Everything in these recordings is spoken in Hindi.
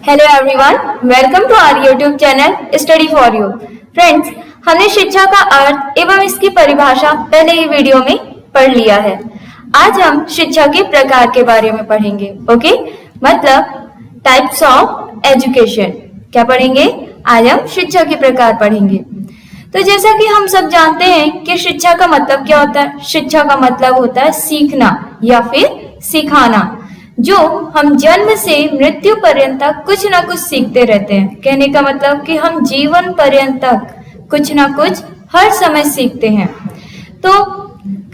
Hello everyone, welcome to our YouTube channel study for you. Friends, हमने शिक्षा का अर्थ एवं इसकी परिभाषा पहले ही वीडियो में पढ़ लिया है। आज हम शिक्षा के प्रकार के बारे में पढ़ेंगे। ओके, मतलब टाइप्स ऑफ एजुकेशन। क्या पढ़ेंगे? आज हम शिक्षा के प्रकार पढ़ेंगे। तो जैसा कि हम सब जानते हैं कि शिक्षा का मतलब क्या होता है। शिक्षा का मतलब होता है सीखना या फिर सिखाना, जो हम जन्म से मृत्यु पर्यंत तक कुछ ना कुछ सीखते रहते हैं। कहने का मतलब कि हम जीवन पर्यंत तक कुछ ना कुछ हर समय सीखते हैं। तो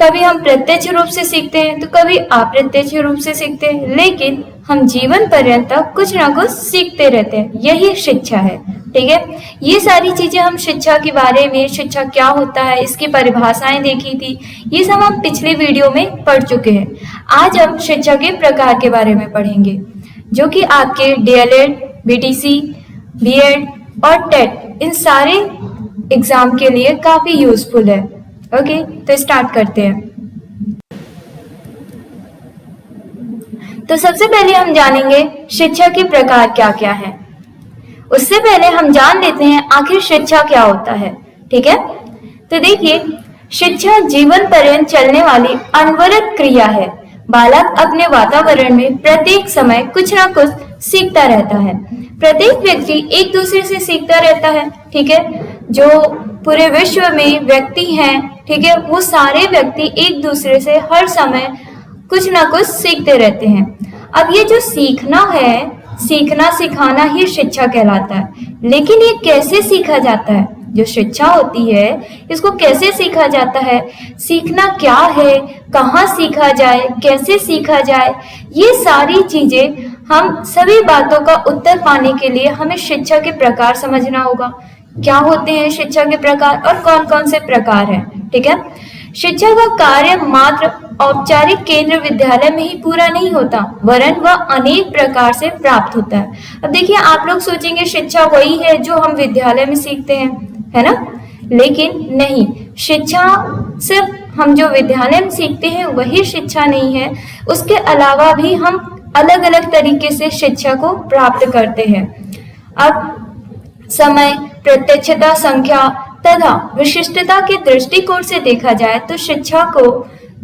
कभी हम प्रत्यक्ष रूप से सीखते हैं तो कभी अप्रत्यक्ष रूप से सीखते हैं, लेकिन हम जीवन पर्यंत तक कुछ ना कुछ सीखते रहते हैं। यही शिक्षा है। ठीक है, ये सारी चीजें हम शिक्षा के बारे में, शिक्षा क्या होता है, इसकी परिभाषाएं देखी थी, ये सब हम पिछले वीडियो में पढ़ चुके हैं। आज हम शिक्षा के प्रकार के बारे में पढ़ेंगे, जो कि आपके डीएलएड, बीटीसी, बीएड और टेट इन सारे एग्जाम के लिए काफी यूजफुल है। ओके, तो स्टार्ट करते हैं। तो सबसे पहले हम जानेंगे शिक्षा के प्रकार क्या क्या है। उससे पहले हम जान लेते हैं आखिर शिक्षा क्या होता है। ठीक है, तो देखिए, शिक्षा जीवन पर्यंत चलने वाली अनवरत क्रिया है। बालक अपने वातावरण में प्रत्येक समय कुछ ना कुछ सीखता रहता है। प्रत्येक व्यक्ति एक दूसरे से सीखता रहता है। ठीक है, जो पूरे विश्व में व्यक्ति हैं, ठीक है, वो सारे व्यक्ति एक दूसरे से हर समय कुछ ना कुछ सीखते रहते हैं। अब ये जो सीखना है, सीखना सिखाना ही शिक्षा कहलाता है। लेकिन ये कैसे सीखा जाता है? जो शिक्षा होती है, इसको कैसे सीखा जाता है? सीखना क्या है, कहाँ सीखा जाए, कैसे सीखा जाए, ये सारी चीजें हम सभी बातों का उत्तर पाने के लिए हमें शिक्षा के प्रकार समझना होगा। क्या होते हैं शिक्षा के प्रकार और कौन कौन से प्रकार हैं? ठीक है, शिक्षा का कार्य मात्र औपचारिक केंद्र विद्यालय में ही पूरा नहीं होता, वरन वह अनेक प्रकार से प्राप्त होता है। अब देखिए, आप लोग सोचेंगे शिक्षा वही है जो हम विद्यालय में सीखते हैं, है ना? लेकिन नहीं, शिक्षा सिर्फ हम जो विद्यालय में सीखते हैं वही शिक्षा नहीं है। उसके अलावा भी हम अलग अलग तरीके से शिक्षा को प्राप्त करते हैं। अब समय, प्रत्यक्षता, संख्या तथा विशिष्टता के दृष्टिकोण से देखा जाए तो शिक्षा को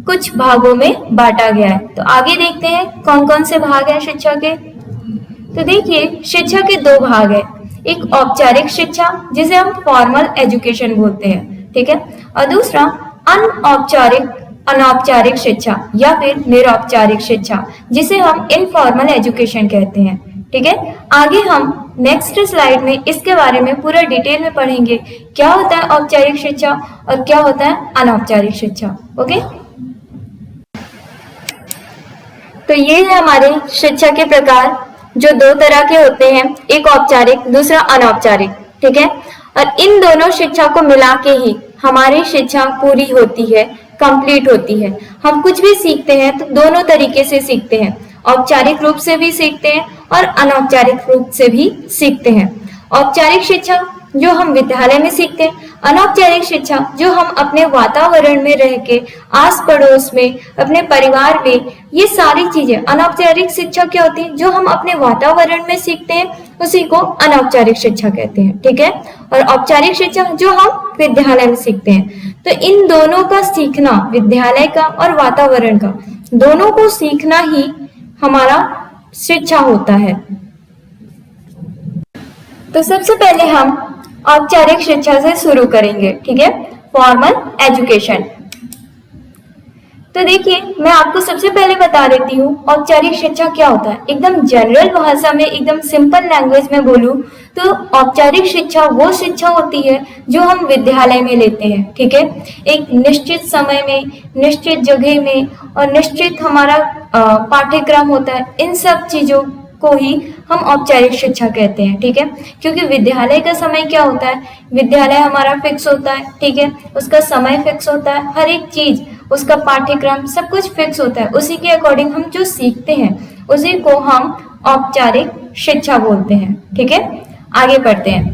कुछ भागों में बांटा गया है। तो आगे देखते हैं कौन कौन से भाग हैं शिक्षा के। तो देखिए, शिक्षा के दो भाग हैं। एक औपचारिक शिक्षा, जिसे हम फॉर्मल एजुकेशन बोलते हैं, ठीक है, और दूसरा अनौपचारिक शिक्षा या फिर निरौपचारिक शिक्षा, जिसे हम इनफॉर्मल एजुकेशन कहते हैं। ठीक है, आगे हम नेक्स्ट स्लाइड में इसके बारे में पूरा डिटेल में पढ़ेंगे, क्या होता है औपचारिक शिक्षा और क्या होता है अनौपचारिक शिक्षा। ओके, तो ये है हमारे शिक्षा के प्रकार, जो दो तरह के होते हैं, एक औपचारिक, दूसरा अनौपचारिक। ठीक है, और इन दोनों शिक्षा को मिला के ही हमारी शिक्षा पूरी होती है, कंप्लीट होती है। हम कुछ भी सीखते हैं तो दोनों तरीके से सीखते हैं, औपचारिक रूप से भी सीखते हैं और अनौपचारिक रूप से भी सीखते हैं। औपचारिक शिक्षा जो हम विद्यालय में सीखते हैं, अनौपचारिक शिक्षा जो हम अपने वातावरण में रह के, आस पड़ोस में, अपने परिवार में, ये सारी चीजें। अनौपचारिक शिक्षा क्या होती है? जो हम अपने वातावरण में सीखते हैं, उसी को अनौपचारिक शिक्षा कहते हैं। ठीक है, और औपचारिक शिक्षा जो हम विद्यालय में सीखते हैं। तो इन दोनों का सीखना, विद्यालय का और वातावरण का, दोनों को सीखना ही हमारा शिक्षा होता है। तो सबसे पहले हम औपचारिक शिक्षा से शुरू करेंगे। ठीक है, फॉर्मल एजुकेशन। तो देखिए, मैं आपको सबसे पहले बता देती हूँ औपचारिक शिक्षा क्या होता है। एकदम जनरल भाषा में, एकदम सिंपल लैंग्वेज में बोलूँ तो औपचारिक शिक्षा वो शिक्षा होती है जो हम विद्यालय में लेते हैं। ठीक है, एक निश्चित समय में, निश्चित जगह में और निश्चित हमारा पाठ्यक्रम होता है। इन सब चीजों को ही हम औपचारिक शिक्षा कहते हैं। ठीक है, क्योंकि विद्यालय का समय क्या होता है? विद्यालय हमारा फिक्स होता है। ठीक है, उसका समय फिक्स होता है, हर एक चीज, उसका पाठ्यक्रम, सब कुछ फिक्स होता है। उसी के अकॉर्डिंग हम जो सीखते हैं उसी को हम औपचारिक शिक्षा बोलते हैं। ठीक है, आगे बढ़ते हैं।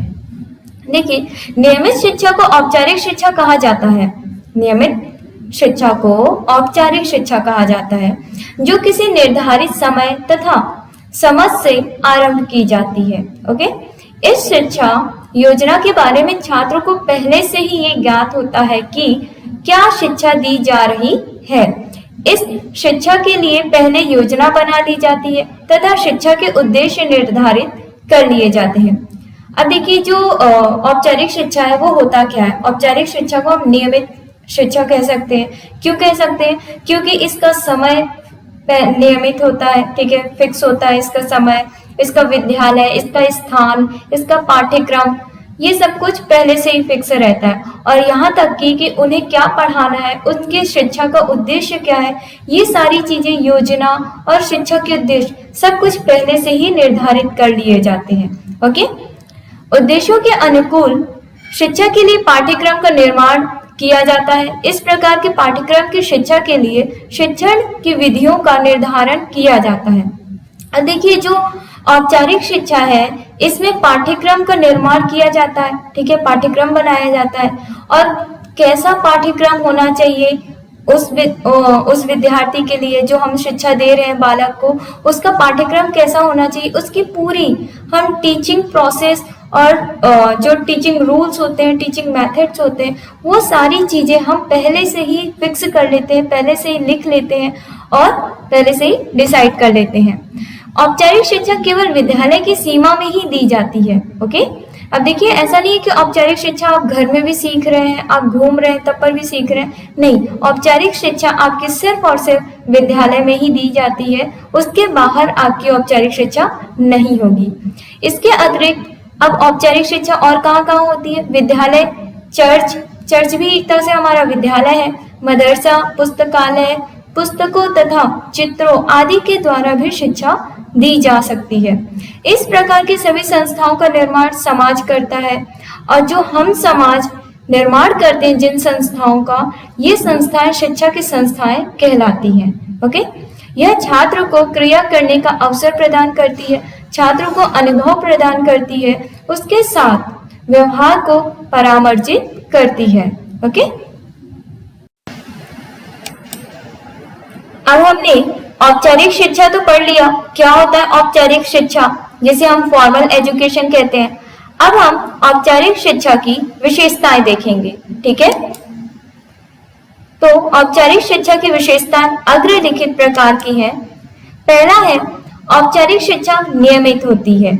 देखिए, नियमित शिक्षा को औपचारिक शिक्षा कहा जाता है। नियमित शिक्षा को औपचारिक शिक्षा कहा जाता है, जो किसी निर्धारित समय तथा समझ से आरंभ की जाती है। ओके, इस शिक्षा योजना के बारे में छात्रों को पहले से ही ये ज्ञात होता है कि क्या शिक्षा दी जा रही है। इस शिक्षा के लिए पहले योजना बना ली जाती है तथा शिक्षा के उद्देश्य निर्धारित कर लिए जाते हैं। अब देखिए, जो औपचारिक शिक्षा है वो होता क्या है। औपचारिक शिक्षा को हम नियमित शिक्षा कह सकते हैं। क्यों कह सकते हैं? क्योंकि इसका समय नियमित होता है, ठीक है, फिक्स होता है इसका समय, इसका विद्यालय, इसका स्थान, इसका पाठ्यक्रम, ये सब कुछ पहले से ही फिक्स रहता है। और यहाँ तक कि उन्हें क्या पढ़ाना है, उनके शिक्षा का उद्देश्य क्या है, ये सारी चीजें, योजना और शिक्षा के उद्देश्य सब कुछ पहले से ही निर्धारित कर लिए जाते हैं। ओके, उद्देश्यों के अनुकूल शिक्षा के लिए पाठ्यक्रम का निर्माण किया जाता है। इस प्रकार के पाठ्यक्रम की शिक्षा के लिए शिक्षण की विधियों का निर्धारण किया जाता है। अब देखिए, जो औपचारिक शिक्षा है इसमें पाठ्यक्रम का निर्माण किया जाता है, ठीक है, पाठ्यक्रम बनाया जाता है। और कैसा पाठ्यक्रम होना चाहिए उस विद्यार्थी के लिए जो हम शिक्षा दे रहे हैं बालक को, उसका पाठ्यक्रम कैसा होना चाहिए, उसकी पूरी हम टीचिंग प्रोसेस और जो टीचिंग रूल्स होते हैं, टीचिंग मेथड्स होते हैं, वो सारी चीजें हम पहले से ही फिक्स कर लेते हैं, पहले से ही लिख लेते हैं और पहले से ही डिसाइड कर लेते हैं। औपचारिक शिक्षा केवल विद्यालय की सीमा में ही दी जाती है। ओके, अब देखिए, ऐसा नहीं है कि औपचारिक शिक्षा आप घर में भी सीख रहे हैं, आप घूम रहे हैं तब पर भी सीख रहे हैं। नहीं, औपचारिक शिक्षा आपकी सिर्फ और सिर्फ विद्यालय में ही दी जाती है, उसके बाहर आपकी औपचारिक शिक्षा नहीं होगी। इसके अतिरिक्त अब औपचारिक शिक्षा और कहाँ कहाँ होती है? विद्यालय, चर्च भी एक तरह से हमारा विद्यालय है, मदरसा, पुस्तकालय, पुस्तकों तथा चित्रों आदि के द्वारा भी शिक्षा दी जा सकती है। इस प्रकार की सभी संस्थाओं का निर्माण समाज करता है और जो हम समाज निर्माण करते हैं जिन संस्थाओं का, ये संस्थाएं शिक्षा की संस्थाएं कहलाती हैं। ओके, यह छात्र को क्रिया करने का अवसर प्रदान करती है, छात्रों को अनुभव प्रदान करती है, उसके साथ व्यवहार को परामर्शित करती है। ओके, अब हमने औपचारिक शिक्षा तो पढ़ लिया, क्या होता है औपचारिक शिक्षा, जिसे हम फॉर्मल एजुकेशन कहते हैं। अब हम औपचारिक शिक्षा की विशेषताएं देखेंगे, ठीक है। तो औपचारिक शिक्षा की विशेषताएं अग्रलिखित प्रकार की है। पहला है, औपचारिक शिक्षा नियमित होती है।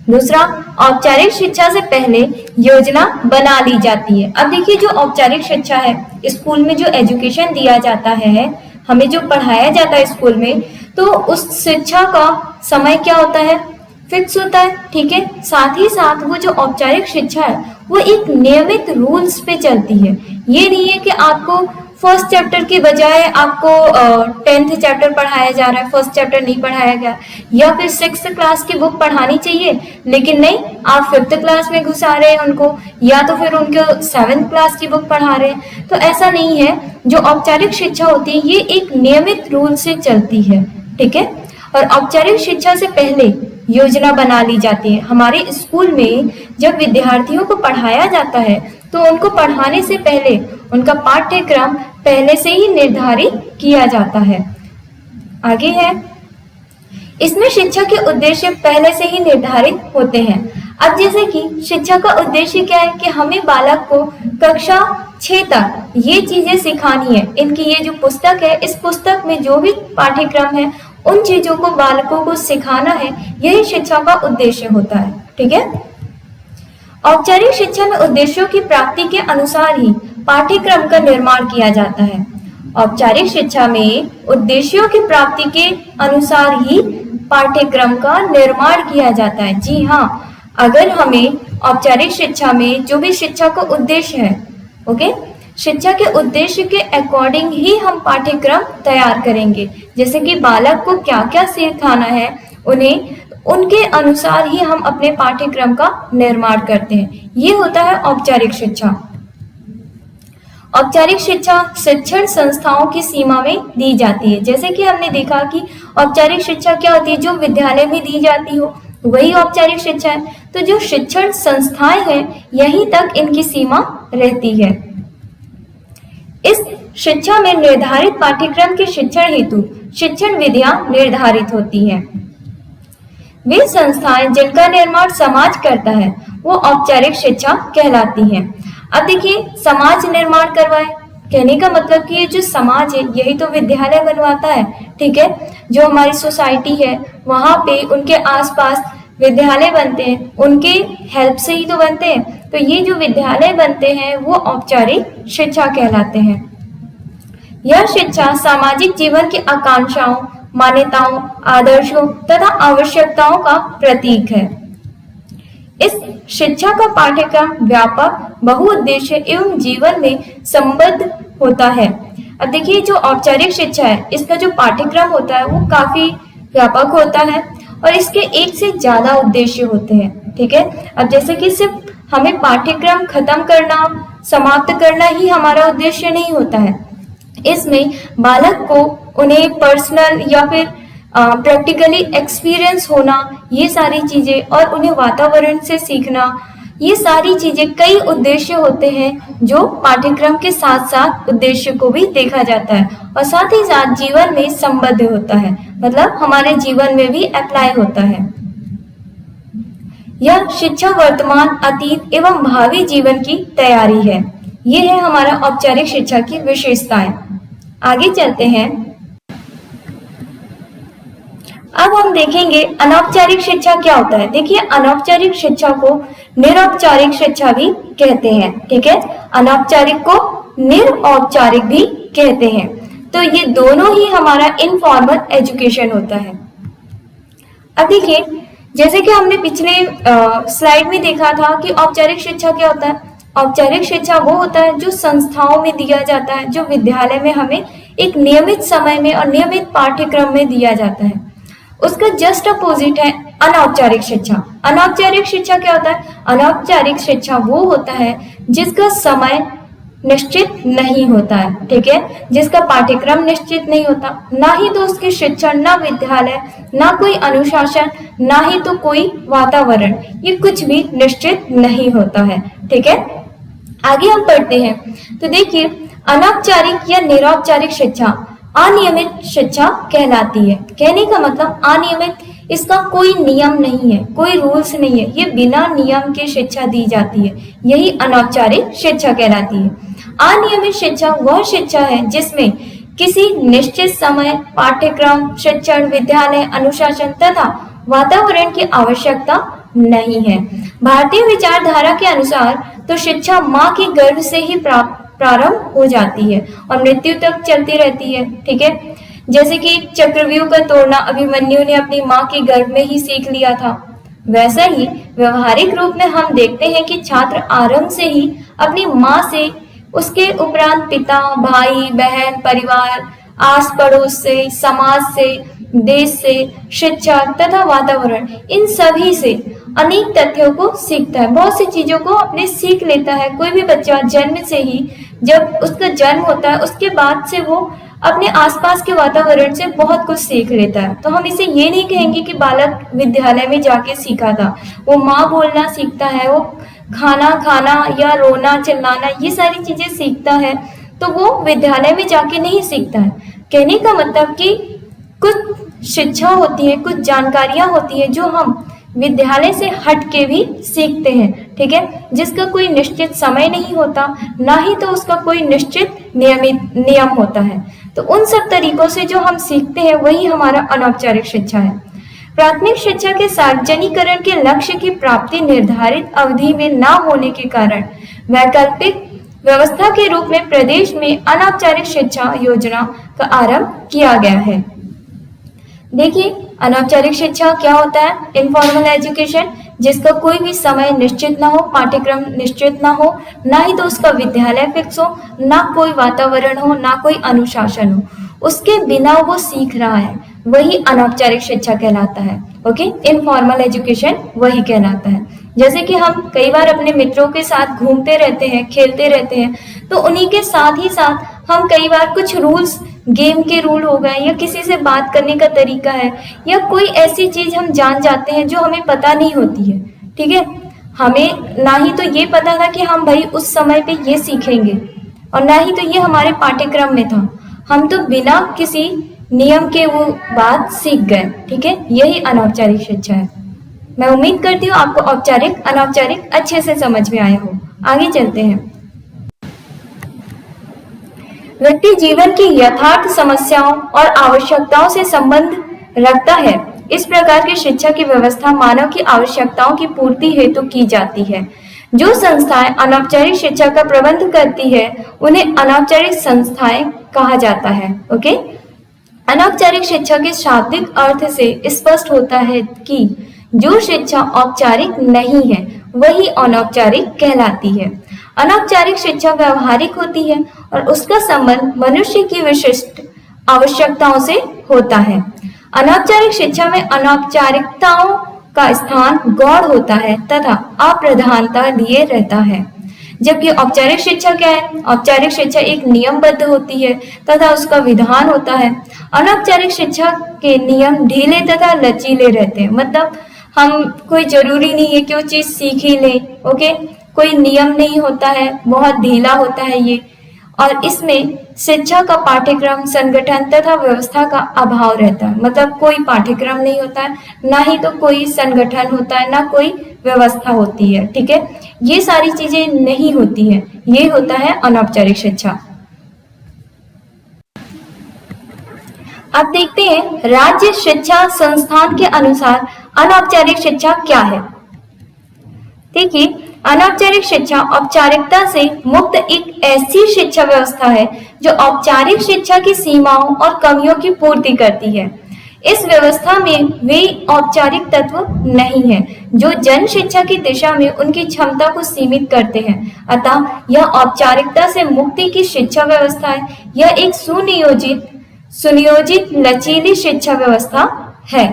दूसरा, औपचारिक शिक्षा से पहले योजना बना ली जाती है। अब देखिए, जो औपचारिक शिक्षा है, स्कूल में जो एजुकेशन दिया जाता है, हमें जो पढ़ाया जाता है स्कूल में, तो उस शिक्षा का समय क्या होता है? फिक्स होता है, ठीक है। साथ ही साथ वो जो औपचारिक शिक्षा है वो एक नियमित रूल्स पे चलती है। ये नहीं है कि आपको फर्स्ट चैप्टर की बजाय आपको 10th चैप्टर पढ़ाया जा रहा है, फर्स्ट चैप्टर नहीं पढ़ाया गया, या फिर 6th क्लास की बुक पढ़ानी चाहिए लेकिन नहीं, आप 5th क्लास में घुसा रहे हैं उनको, या तो फिर उनको 7th क्लास की बुक पढ़ा रहे हैं। तो ऐसा नहीं है। जो औपचारिक शिक्षा होती है ये एक नियमित रूल से चलती है, ठीक है। और औपचारिक शिक्षा से पहले योजना बना ली जाती है। हमारे स्कूल में जब विद्यार्थियों को पढ़ाया जाता है तो उनको पढ़ाने से पहले उनका पाठ्यक्रम पहले से ही निर्धारित किया जाता है। आगे है, इसमें शिक्षा के उद्देश्य पहले से ही निर्धारित होते हैं। अब जैसे कि शिक्षा का उद्देश्य क्या है कि हमें बालक को कक्षा 6 तक ये चीजें सिखानी है। इनकी ये जो पुस्तक है, इस पुस्तक में जो भी पाठ्यक्रम है उन चीजों को बालकों को सिखाना है, यही शिक्षा का उद्देश्य होता है, ठीक है। औपचारिक शिक्षा में उद्देश्यों की प्राप्ति के अनुसार ही पाठ्यक्रम का निर्माण किया जाता है। औपचारिक शिक्षा में उद्देश्यों की प्राप्ति के अनुसार ही पाठ्यक्रम का निर्माण किया जाता है। जी हाँ, अगर हमें औपचारिक शिक्षा में जो भी शिक्षा का उद्देश्य है, ओके, शिक्षा के उद्देश्य के अकॉर्डिंग ही हम पाठ्यक्रम तैयार करेंगे। जैसे कि बालक को क्या क्या सिखाना है, उन्हें उनके अनुसार ही हम अपने पाठ्यक्रम का निर्माण करते हैं। ये होता है औपचारिक शिक्षा। औपचारिक शिक्षा शिक्षण संस्थाओं की सीमा में दी जाती है। जैसे कि हमने देखा कि औपचारिक शिक्षा क्या होती है, जो विद्यालय में दी जाती हो वही औपचारिक शिक्षा है। तो जो शिक्षण संस्थाएं हैं यहीं तक इनकी सीमा रहती है। इस शिक्षा में निर्धारित पाठ्यक्रम के शिक्षण हेतु शिक्षण विधियां निर्धारित होती हैं। वे संस्थाएं जिनका निर्माण समाज करता है वो औपचारिक शिक्षा कहलाती हैं। अब देखिए, समाज निर्माण करवाए, कहने का मतलब कि ये जो समाज है यही तो विद्यालय बनवाता है, ठीक है। जो हमारी सोसाइटी है वहां पे उनके आसपास विद्यालय बनते हैं, उनके हेल्प से ही तो बनते हैं। तो ये जो विद्यालय बनते हैं वो औपचारिक शिक्षा कहलाते हैं। यह शिक्षा सामाजिक जीवन की आकांक्षाओं, मान्यताओं, आदर्शों तथा आवश्यकताओं का प्रतीक है। इस शिक्षा का पाठ्यक्रम व्यापक, बहुउद्देशीय एवं जीवन में संबद्ध होता है। अब देखिए, जो औपचारिक शिक्षा है इसका जो पाठ्यक्रम होता है वो काफी व्यापक होता है और इसके एक से ज्यादा उद्देश्य होते हैं, ठीक है। अब जैसे कि सिर्फ हमें पाठ्यक्रम खत्म करना, समाप्त करना ही हमारा उद्देश्य नहीं होता है। इसमें बालक को उन्हें पर्सनल या फिर प्रैक्टिकली एक्सपीरियंस होना, ये सारी चीजें, और उन्हें वातावरण से सीखना, ये सारी चीजें, कई उद्देश्य होते हैं जो पाठ्यक्रम के साथ साथ उद्देश्य को भी देखा जाता है और साथ ही साथ जीवन में संबद्ध होता है, मतलब हमारे जीवन में भी अप्लाई होता है। यह शिक्षा वर्तमान, अतीत एवं भावी जीवन की तैयारी है। ये है हमारा औपचारिक शिक्षा की विशेषताएं। आगे चलते हैं। अब हम देखेंगे अनौपचारिक शिक्षा क्या होता है। देखिए, अनौपचारिक शिक्षा को निरौपचारिक शिक्षा भी कहते हैं, ठीक है। अनौपचारिक को निरौपचारिक भी कहते हैं। तो ये दोनों ही हमारा इनफॉर्मल एजुकेशन होता है। अब देखिए, जैसे कि हमने पिछले स्लाइड में देखा था कि औपचारिक शिक्षा क्या होता है। औपचारिक शिक्षा वो होता है जो संस्थाओं में दिया जाता है, जो विद्यालय में हमें एक नियमित समय में और नियमित पाठ्यक्रम में दिया जाता है। उसका जस्ट अपोजिट है अनौपचारिक शिक्षा। अनौपचारिक शिक्षा क्या होता है? अनौपचारिक शिक्षा वो होता है जिसका समय निश्चित नहीं होता है, ठीक है, जिसका पाठ्यक्रम निश्चित नहीं होता, ना ही तो उसके शिक्षण, ना विद्यालय, ना कोई अनुशासन, ना ही तो कोई वातावरण, ये कुछ भी निश्चित नहीं होता है, ठीक है। आगे हम पढ़ते हैं। तो देखिए, अनौपचारिक या निरौपचारिक शिक्षा अनियमित शिक्षा कहलाती है। कहने का मतलब अनियमित, इसका कोई नियम नहीं है, कोई रूल्स नहीं है, ये बिना नियम के शिक्षा दी जाती है, यही अनौपचारिक शिक्षा कहलाती है। अनियमित शिक्षा वह शिक्षा है जिसमें किसी निश्चित समय, पाठ्यक्रम, शिक्षण, विद्यालय, अनुशासन तथा वातावरण की आवश्यकता नहीं है। भारतीय विचारधारा के अनुसार तो शिक्षा माँ के गर्भ से ही प्रारंभ हो जाती है और मृत्यु तक चलती रहती है, ठीक है। जैसे कि चक्रव्यूह का तोड़ना अभिमन्यु ने अपनी माँ के गर्भ में ही सीख लिया था, वैसा ही व्यवहारिक रूप में हम देखते हैं कि छात्र आरंभ से ही अपनी माँ से, उसके उपरांत पिता, भाई, बहन, परिवार, आस पड़ोस से, समाज से, देश से, शिक्षक तथा वातावरण, इन सभी से अनेक तथ्यों को सीखता है, बहुत सी चीजों को अपने सीख लेता है। कोई भी बच्चा जन्म से ही, जब उसका जन्म होता है उसके बाद से वो अपने आसपास के वातावरण से बहुत कुछ सीख लेता है। तो हम इसे ये नहीं कहेंगे कि बालक विद्यालय में जाके सीखा था, वो माँ बोलना सीखता है, वो खाना खाना या रोना चिल्लाना, ये सारी चीजें सीखता है, तो वो विद्यालय में जाके नहीं सीखता है। कहने का मतलब कि कुछ शिक्षा होती है, कुछ जानकारियां होती है जो हम विद्यालय से हट के भी सीखते हैं, ठीक है, जिसका कोई निश्चित समय नहीं होता, ना ही तो उसका कोई निश्चित नियम होता है। तो उन सब तरीकों से जो हम सीखते हैं वही हमारा अनौपचारिक शिक्षा है। प्राथमिक शिक्षा के सार्वजनिकरण के लक्ष्य की प्राप्ति निर्धारित अवधि में न होने के कारण वैकल्पिक व्यवस्था के रूप में प्रदेश में अनौपचारिक शिक्षा योजना का आरंभ किया गया है। देखिए, अनौपचारिक शिक्षा क्या होता है? इनफॉर्मल एजुकेशन, जिसका कोई भी समय निश्चित ना हो, पाठ्यक्रम निश्चित ना हो, ना ही तो उसका विद्यालय फिक्स हो, ना कोई वातावरण हो, ना कोई अनुशासन हो, उसके बिना वो सीख रहा है, वही अनौपचारिक शिक्षा कहलाता है। ओके, इनफॉर्मल एजुकेशन वही कहलाता है। जैसे कि हम कई बार अपने मित्रों के साथ घूमते रहते हैं, खेलते रहते हैं, तो उन्हीं के साथ ही साथ हम कई बार कुछ रूल्स, गेम के रूल हो गए, या किसी से बात करने का तरीका है, या कोई ऐसी चीज हम जान जाते हैं जो हमें पता नहीं होती है, ठीक है। हमें ना ही तो ये पता था कि हम भाई उस समय पे ये सीखेंगे, और ना ही तो ये हमारे पाठ्यक्रम में था। हम तो बिना किसी नियम के वो बात सीख गए। ठीक है, यही अनौपचारिक शिक्षा है। मैं उम्मीद करती हूँ आपको औपचारिक अनौपचारिक अच्छे से समझ में आया हो। आगे चलते हैं। व्यक्ति जीवन की यथार्थ समस्याओं और आवश्यकताओं से संबंध रखता है। इस प्रकार की शिक्षा की व्यवस्था मानव की आवश्यकताओं की पूर्ति हेतु की जाती है। जो संस्थाएं अनौपचारिक शिक्षा का प्रबंध करती है उन्हें अनौपचारिक संस्थाएं कहा जाता है। ओके, अनौपचारिक शिक्षा के शाब्दिक अर्थ से स्पष्ट होता है कि जो शिक्षा औपचारिक नहीं है वही अनौपचारिक कहलाती है। अनौपचारिक शिक्षा व्यवहारिक होती है और उसका संबंध मनुष्य की विशिष्ट आवश्यकताओं से होता है। अनौपचारिक शिक्षा में अनौपचारिकताओं का स्थान गौण होता है तथा अप्रधानता लिए रहता है। जबकि औपचारिक शिक्षा क्या है? औपचारिक शिक्षा एक नियमबद्ध होती है तथा उसका विधान होता है। अनौपचारिक शिक्षा के नियम ढीले तथा लचीले रहते हैं। मतलब हम कोई जरूरी नहीं है कि वो चीज सीख ही ले। ओके, कोई नियम नहीं होता है, बहुत ढीला होता है ये। और इसमें शिक्षा का पाठ्यक्रम, संगठन तथा व्यवस्था का अभाव रहता है। मतलब कोई पाठ्यक्रम नहीं होता है, ना ही तो कोई संगठन होता है, ना कोई व्यवस्था होती है। ठीक है, ये सारी चीजें नहीं होती है। ये होता है अनौपचारिक शिक्षा। अब देखते हैं राज्य शिक्षा संस्थान के अनुसार अनौपचारिक शिक्षा क्या है। देखिए, अनौपचारिक शिक्षा औपचारिकता से मुक्त एक ऐसी शिक्षा व्यवस्था है जो औपचारिक शिक्षा की सीमाओं और कमियों की पूर्ति करती है। इस व्यवस्था में वे औपचारिक तत्व नहीं है जो जन शिक्षा की दिशा में उनकी क्षमता को सीमित करते हैं। अतः यह औपचारिकता से मुक्ति की शिक्षा व्यवस्था है। यह एक सुनियोजित लचीली शिक्षा व्यवस्था है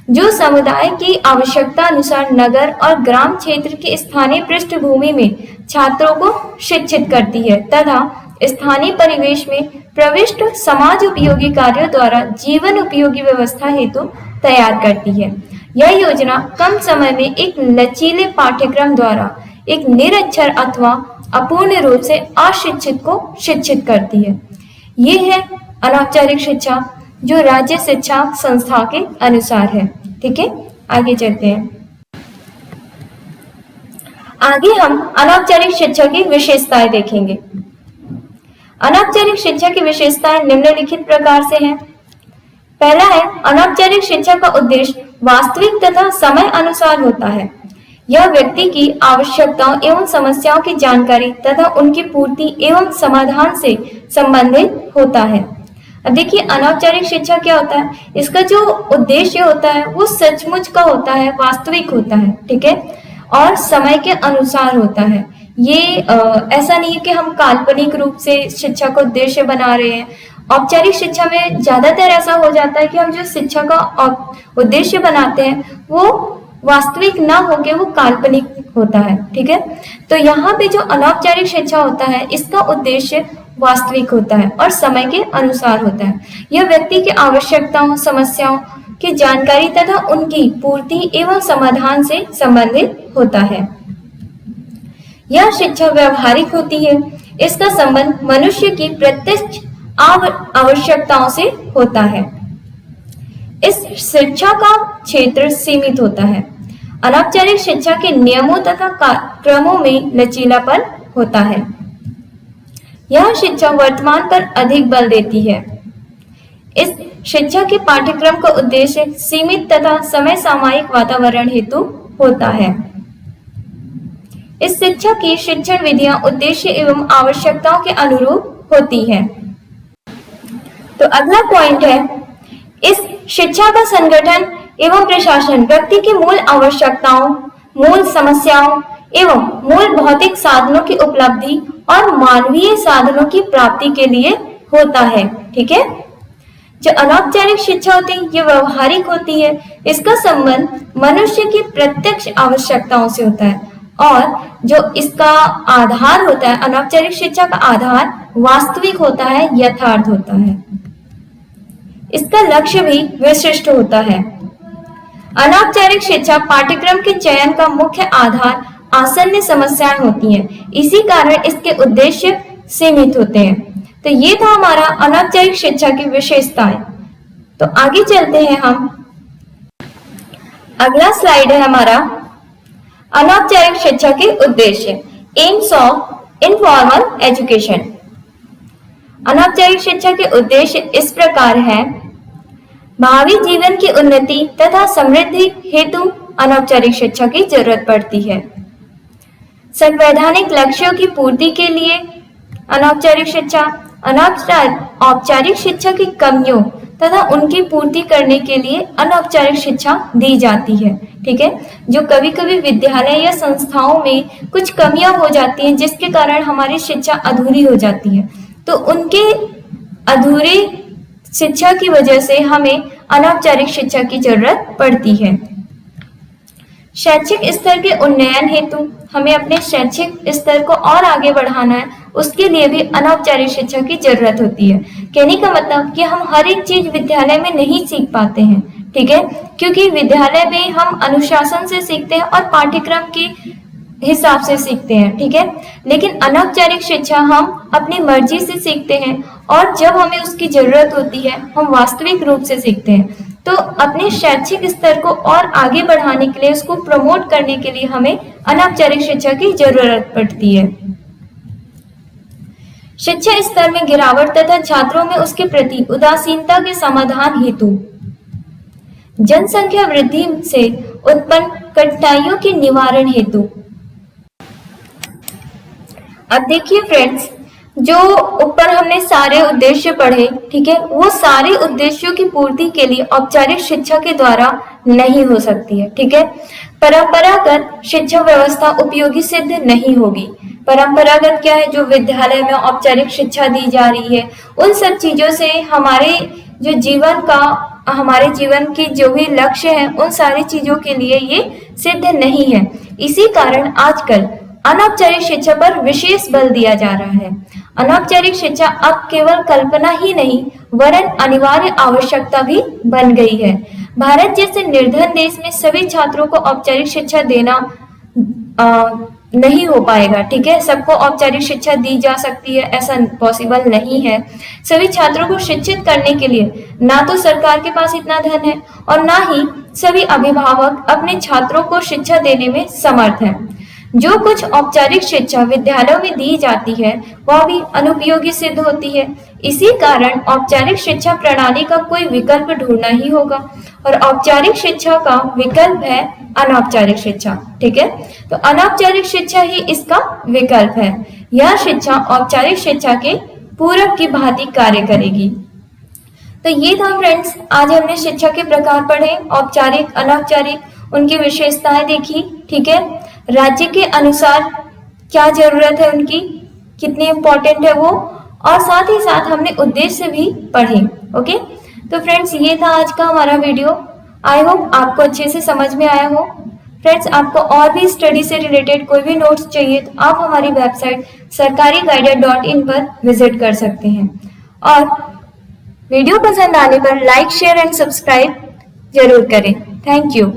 जो समुदाय की आवश्यकता अनुसार नगर और ग्राम क्षेत्र की स्थानीय पृष्ठभूमि में छात्रों को शिक्षित करती है तथा स्थानीय परिवेश में प्रविष्ट समाज उपयोगी कार्यों द्वारा जीवन उपयोगी व्यवस्था हेतु तैयार करती है। यह योजना कम समय में एक लचीले पाठ्यक्रम द्वारा एक निरक्षर अथवा अपूर्ण रूप से अशिक्षित को शिक्षित करती है। ये है अनौपचारिक शिक्षा जो राज्य शिक्षा संस्था के अनुसार है। ठीक है, आगे चलते हैं। आगे हम अनौपचारिक शिक्षा की विशेषताएं देखेंगे। अनौपचारिक शिक्षा की विशेषताएं निम्नलिखित प्रकार से हैं। पहला है, अनौपचारिक शिक्षा का उद्देश्य वास्तविक तथा समय अनुसार होता है। यह व्यक्ति की आवश्यकताओं एवं समस्याओं की जानकारी तथा उनकी पूर्ति एवं समाधान से संबंधित होता है। अब देखिए, अनौपचारिक शिक्षा क्या होता है? इसका जो उद्देश्य होता है वो सचमुच का होता है, वास्तविक होता है। ठीक है, और समय के अनुसार होता है। ये ऐसा नहीं है कि हम काल्पनिक रूप से शिक्षा का उद्देश्य बना रहे हैं। औपचारिक शिक्षा में ज्यादातर ऐसा हो जाता है कि हम जो शिक्षा का उद्देश्य बनाते हैं वो वास्तविक ना होके वो काल्पनिक होता है। ठीक है, तो यहाँ पे जो अनौपचारिक शिक्षा होता है इसका उद्देश्य वास्तविक होता है और समय के अनुसार होता है। यह व्यक्ति की आवश्यकताओं, समस्याओं की जानकारी तथा उनकी पूर्ति एवं समाधान से संबंधित होता है। यह शिक्षा व्यवहारिक होती है। इसका संबंध मनुष्य की प्रत्यक्ष आवश्यकताओं से होता है। इस शिक्षा का क्षेत्र सीमित होता है। अनौपचारिक शिक्षा के नियमों तथा क्रमों में लचीलापन होता है। यह शिक्षा वर्तमान पर अधिक बल देती है। इस शिक्षा के पाठ्यक्रम का उद्देश्य सीमित तथा समय सामयिक वातावरण हेतु होता है। इस शिक्षा की शिक्षण विधियां उद्देश्य एवं आवश्यकताओं के अनुरूप होती है। तो अगला पॉइंट है, इस शिक्षा का संगठन एवं प्रशासन व्यक्ति की मूल आवश्यकताओं, मूल समस्याओं एवं मूल भौतिक साधनों की उपलब्धि और मानवीय साधनों की प्राप्ति के लिए होता है। ठीक है, जो अनौपचारिक शिक्षा होती है ये व्यवहारिक होती है। इसका संबंध मनुष्य की प्रत्यक्ष आवश्यकताओं से होता है और जो इसका आधार होता है, अनौपचारिक शिक्षा का आधार वास्तविक होता है, यथार्थ होता है। इसका लक्ष्य भी विशिष्ट होता है। अनौपचारिक शिक्षा पाठ्यक्रम के चयन का मुख्य आधार आसन्न समस्याएं होती हैं। इसी कारण इसके उद्देश्य सीमित होते हैं। तो ये था हमारा अनौपचारिक शिक्षा की विशेषताएं। तो आगे चलते हैं हम। अगला स्लाइड है हमारा अनौपचारिक शिक्षा के उद्देश्य, एम्स ऑफ इनफॉर्मल एजुकेशन। अनौपचारिक शिक्षा के उद्देश्य इस प्रकार है। भावी जीवन की उन्नति तथा समृद्धि हेतु अनौपचारिक शिक्षा की जरूरत पड़ती है। संवैधानिक लक्ष्यों की पूर्ति के लिए अनौपचारिक शिक्षा, औपचारिक शिक्षा की कमियों तथा उनकी पूर्ति करने के लिए अनौपचारिक शिक्षा दी जाती है। ठीक है, जो कभी कभी विद्यालय या संस्थाओं में कुछ कमियां हो जाती हैं जिसके कारण हमारी शिक्षा अधूरी हो जाती है, तो उनके अधूरी शिक्षा की वजह से हमें अनौपचारिक शिक्षा की जरूरत पड़ती है। शैक्षिक स्तर के उन्नयन हेतु हमें अपने शैक्षिक स्तर को और आगे बढ़ाना है, उसके लिए भी अनौपचारिक शिक्षा की जरूरत होती है। कहने का मतलब कि हम हर एक चीज विद्यालय में नहीं सीख पाते हैं, ठीक है, क्योंकि विद्यालय में हम अनुशासन से सीखते हैं और पाठ्यक्रम के हिसाब से सीखते हैं, ठीक है, लेकिन अनौपचारिक शिक्षा हम अपनी मर्जी से सीखते हैं और जब हमें उसकी जरूरत होती है हम वास्तविक रूप से सीखते हैं। तो अपने शैक्षिक स्तर को और आगे बढ़ाने के लिए, उसको प्रमोट करने के लिए हमें अनौपचारिक शिक्षा की जरूरत पड़ती है। शिक्षा स्तर में गिरावट तथा छात्रों में उसके प्रति उदासीनता के समाधान हेतु, जनसंख्या वृद्धि से उत्पन्न कठिनाइयों के निवारण हेतु। अब देखिए फ्रेंड्स, जो ऊपर हमने सारे उद्देश्य पढ़े, ठीक है, वो सारे उद्देश्यों की पूर्ति के लिए औपचारिक शिक्षा के द्वारा नहीं हो सकती है। ठीक है, परंपरागत शिक्षा व्यवस्था उपयोगी सिद्ध नहीं होगी। परंपरागत क्या है? जो विद्यालय में औपचारिक शिक्षा दी जा रही है, उन सब चीजों से हमारे जो जीवन का, हमारे जीवन की जो भी लक्ष्य है, उन सारी चीजों के लिए ये सिद्ध नहीं है। इसी कारण आजकल अनौपचारिक शिक्षा पर विशेष बल दिया जा रहा है। अनौपचारिक शिक्षा अब केवल कल्पना ही नहीं वरन अनिवार्य आवश्यकता भी बन गई है। भारत जैसे निर्धन देश में सभी छात्रों को औपचारिक शिक्षा देना नहीं हो पाएगा। ठीक है, सबको औपचारिक शिक्षा दी जा सकती है ऐसा पॉसिबल नहीं है। सभी छात्रों को शिक्षित करने के लिए ना तो सरकार के पास इतना धन है और ना ही सभी अभिभावक अपने छात्रों को शिक्षा देने में समर्थ हैं। जो कुछ औपचारिक शिक्षा विद्यालयों में दी जाती है वह भी अनुपयोगी सिद्ध होती है। इसी कारण औपचारिक शिक्षा प्रणाली का कोई विकल्प ढूंढना ही होगा और औपचारिक शिक्षा का विकल्प है अनौपचारिक शिक्षा। ठीक है, तो अनौपचारिक शिक्षा ही इसका विकल्प है। यह शिक्षा औपचारिक शिक्षा के पूरक की भांति कार्य करेगी। तो ये था फ्रेंड्स, आज हमने शिक्षा के प्रकार पढ़े, औपचारिक, अनौपचारिक, उनकी विशेषताएं देखी। ठीक है, राज्य के अनुसार क्या जरूरत है उनकी, कितनी इम्पोर्टेंट है वो, और साथ ही साथ हमने उद्देश्य भी पढ़े। ओके, तो फ्रेंड्स ये था आज का हमारा वीडियो। आई होप आपको अच्छे से समझ में आया हो। फ्रेंड्स, आपको और भी स्टडी से रिलेटेड कोई भी नोट्स चाहिए तो आप हमारी वेबसाइट sarkariguided.in पर विजिट कर सकते हैं और वीडियो पसंद आने पर लाइक, शेयर एंड सब्सक्राइब जरूर करें। Thank you.